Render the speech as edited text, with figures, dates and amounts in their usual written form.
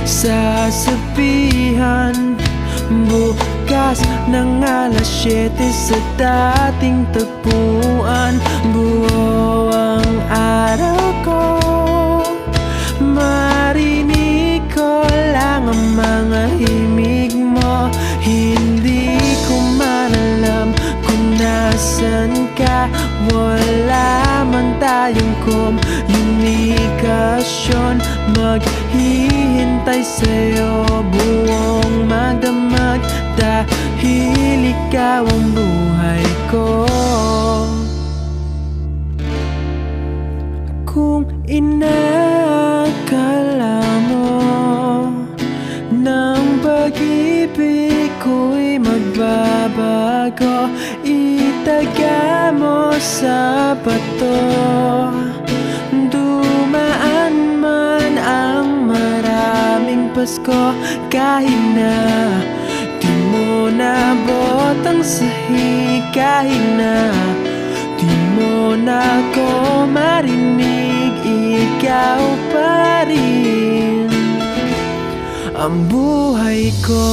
sasabihan. Bukas ng alas 7 sa dating tagpuan. Buo ang araw ko, marinig ko lang ang mga himig mo. Hindi ko man alam kung nasan ka. Wala man tayong komunikasyon. Maghihintay sa'yo buong magdamag, dahil ikaw ang buhay ko. Kung inakala mo ng pag-ibig ko'y magbabago, itaga mo sa bato. Dumaan man ang maraming Pasko, kahit na di mo nabot ang sahig, kahit na di mo na ako marinig, ikaw pa rin ang buhay ko.